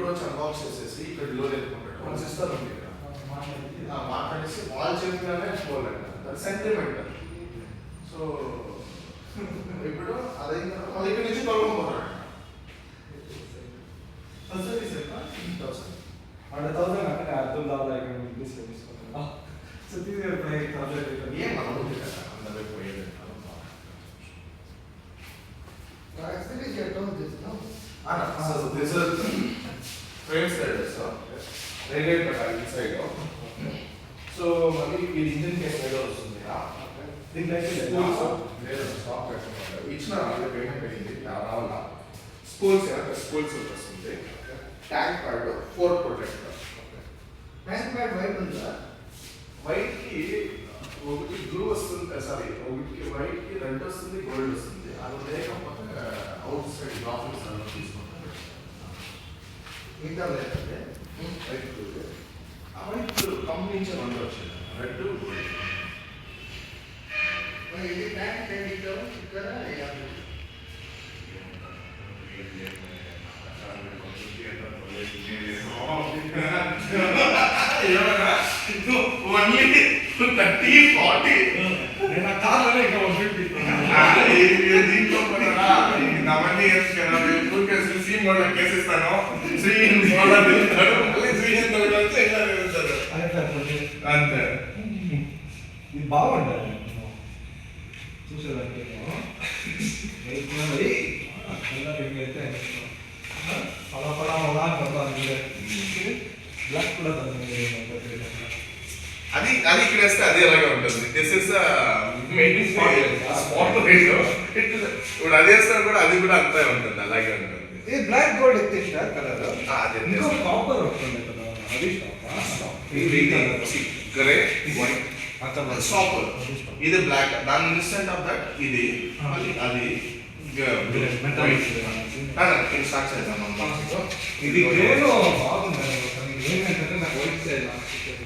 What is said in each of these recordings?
ఇప్పుడు వచ్చి అన్బాక్స్ చేసేసి ఇక్కడ డెలివరీ అయిపోతాడు మన సిస్టర్ ఉంది ఇక్కడ మాట్లాడేసి వాళ్ళ చేతిలోనే పోలేదు అది సెంటిమెంటల్. సో ఇప్పుడు అదైన తర్వాత మళ్ళీ ఇక్కడ నుంచి తొలగిపోతాడు. అర్థం కావాలి సో ఏం అనుకుంటుంది కదా అందరూ పోయేది. So this is frame side, so radiator inside. So మళ్ళీ ఈ ఇంజిన్ కేస్ మీద వస్తుంది. ఇచ్చిన పేమెంట్ అయింది రావాల స్కూల్స్ స్కూల్స్ వస్తుంది. Tank pad 4 protector. Tank pad white ఉందా? వైట్ కి ఒకటి బ్లూ వస్తుంది, సారీ ఒకటి వైట్ కి రెడ్ వస్తుంది, గోల్డ్ వస్తుంది. అది లేకపోతే అవుట్ సైడ్ ఆఫీస్ అలా తీసుకుంటారు. మిగతా లేదంటే వైట్ ఆ వైట్ కంపెనీ నుంచి రెండు వచ్చింది, రెడ్ గోల్డ్. ఇది ట్యాంక్ ఇక్కడ ఇక్కడ ఓన్లీ 30-40 నేను ఆ కార్లోనే ఇంకా 150 దీంట్లో నవన్నీ శ్రీ మోడల్ కేసిస్తాను, శ్రీ మోడల్ మళ్ళీ శ్రీ అంతే. ఇది బాగుంటుంది చూసేదానికి పలా పలా అలా బ్లాక్ కూడా అది అది ఇక్కడ వేస్తే అది అలాగే ఉంటుంది. This is spot radio. ఇప్పుడు అది వేస్తారు కూడా అది కూడా అంతే ఉంటుంది, అలాగే ఉంటుంది. ఇది బ్లాక్ గోల్డ్ ఎత్తేసిన కలర్ అది ఇంకో కాపర్ వస్తుంది కదా, అది గ్రే వైట్ స్టాపర్. ఇది బ్లాక్, దాని ఇన్స్టెంట్ ఆఫ్ దట్ ఇది అది స్టార్ట్ చేద్దాం. ఇది గ్రేలో బాగుంది. ఏంటంటే నాకు వైట్ సైడ్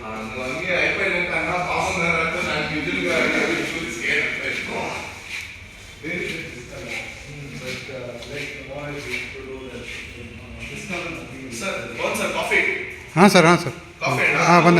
అన్నీ అయిపోయినాక అన్న బాగుందంటే నాకు యూజువల్గా చూసి सर कौन सा कॉफी? हाँ सर, हाँ सर, कॉफी हाँ बंद